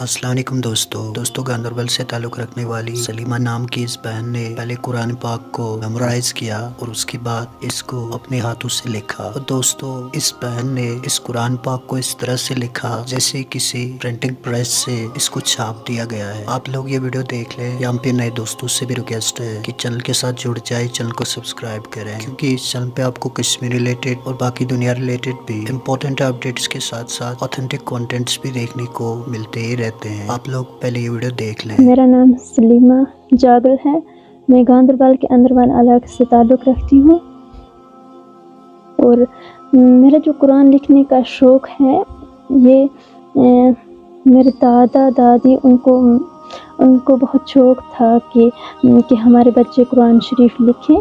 السلام علیکم دوستو گاندربل سے تعلق رکھنے والی سلیمہ نام کی اس بہن نے پہلے قرآن پاک کو میمورائز کیا اور اس کے بعد اس کو اپنے ہاتھوں سے لکھا۔ اور دوستو اس بہن نے اس قرآن پاک کو اس طرح سے لکھا جیسے کسی پرنٹنگ پریس سے اس کو چھاپ دیا گیا ہے۔ آپ لوگ یہ ویڈیو دیکھ لیں۔ یہاں پہ نئے دوستوں سے بھی ریکویسٹ ہے کہ چینل کے ساتھ جڑ جائے، چینل کو سبسکرائب کریں، کیونکہ اس چینل پہ آپ کو کشمیر ریلیٹڈ اور باقی دنیا ریلیٹڈ بھی امپورٹنٹ اپڈیٹس کے ساتھ ساتھ آتھینٹک کانٹینٹس بھی دیکھنے کو ملتے ہی رہتے ہیں۔ آپ لوگ پہلے یہ ویڈیو دیکھ لیں۔ میرا نام سلیمہ جاگل ہے۔ میں گاندربل کے اندروان علاقے سے تعلق رکھتی ہوں، اور میرا جو قرآن لکھنے کا شوق ہے یہ میرے دادا دادی ان کو بہت شوق تھا کہ ہمارے بچے قرآن شریف لکھیں،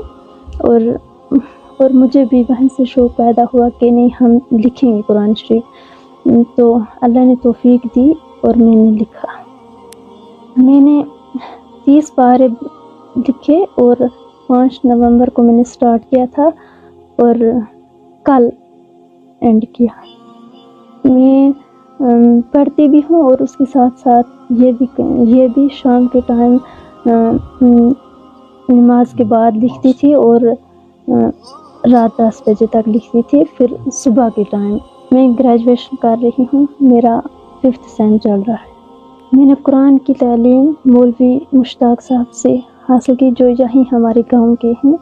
اور مجھے بھی وہیں سے شوق پیدا ہوا کہ نہیں، ہم لکھیں گے قرآن شریف۔ تو اللہ نے توفیق دی اور میں نے لکھا۔ میں نے 30 پارے لکھے اور 5 نومبر کو میں نے سٹارٹ کیا تھا اور کل اینڈ کیا۔ میں پڑھتی بھی ہوں اور اس کے ساتھ ساتھ یہ بھی شام کے ٹائم نماز کے بعد لکھتی تھی، اور رات 10 بجے تک لکھتی تھی، پھر صبح کے ٹائم۔ میں گریجویشن کر رہی ہوں، میرا 5th سیم چل رہا ہے۔ میں نے قرآن کی تعلیم مولوی مشتاق صاحب سے حاصل کی، جو یہیں ہمارے گاؤں کے ہیں۔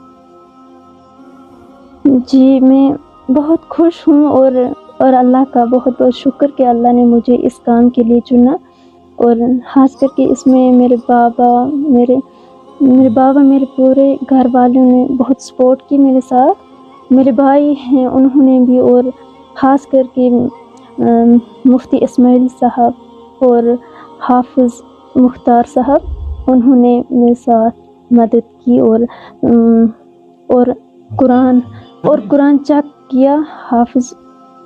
جی میں بہت خوش ہوں اور اللہ کا بہت بہت شکر کہ اللہ نے مجھے اس کام کے لیے چنا، اور خاص کر کے اس میں میرے بابا میرے پورے گھر والوں نے بہت سپورٹ کی میرے ساتھ۔ میرے بھائی ہیں انہوں نے بھی، اور خاص کر کے مفتی اسماعیل صاحب اور حافظ مختار صاحب، انہوں نے میرے ساتھ مدد کی، اور قرآن چیک کیا حافظ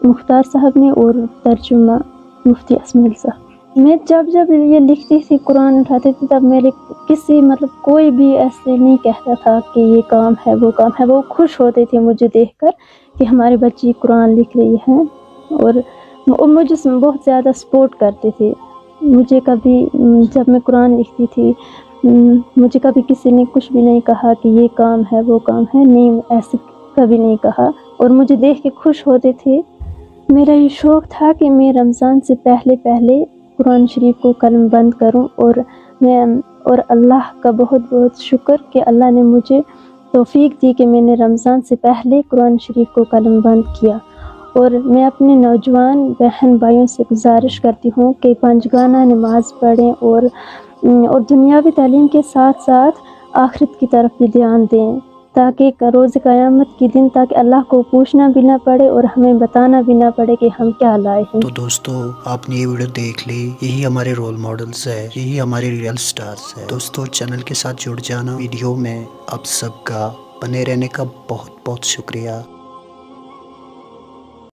مختار صاحب نے، اور ترجمہ مفتی اسماعیل صاحب۔ میں جب یہ لکھتی تھی، قرآن اٹھاتی تھی، تب میرے کوئی بھی ایسے نہیں کہتا تھا کہ یہ کام ہے وہ کام ہے۔ وہ خوش ہوتے تھے مجھے دیکھ کر کہ ہماری بچی قرآن لکھ رہی ہے، اور مجھے بہت زیادہ سپورٹ کرتے تھے۔ مجھے کبھی جب میں قرآن لکھتی تھی، مجھے کبھی کسی نے کچھ بھی نہیں کہا کہ یہ کام ہے وہ کام ہے، نہیں، ایسے کبھی نہیں کہا، اور مجھے دیکھ کے خوش ہوتے تھے۔ میرا یہ شوق تھا کہ میں رمضان سے پہلے قرآن شریف کو قلم بند کروں، اور اللہ کا بہت بہت شکر کہ اللہ نے مجھے توفیق دی کہ میں نے رمضان سے پہلے قرآن شریف کو قلم بند کیا۔ اور میں اپنے نوجوان بہن بھائیوں سے گزارش کرتی ہوں کہ 5 گانہ نماز پڑھیں، اور دنیاوی تعلیم کے ساتھ ساتھ آخرت کی طرف بھی دھیان دیں، تاکہ روز قیامت کے دن تاکہ اللہ کو پوچھنا بھی نہ پڑے اور ہمیں بتانا بھی نہ پڑے کہ ہم کیا لائے ہیں۔ تو دوستو آپ نے یہ ویڈیو دیکھ لی، یہی ہمارے رول ماڈلز ہے، یہی ہمارے ریئل سٹارز ہے۔ دوستو چینل کے ساتھ جڑ جانا، ویڈیو میں آپ سب کا بنے رہنے کا بہت بہت شکریہ۔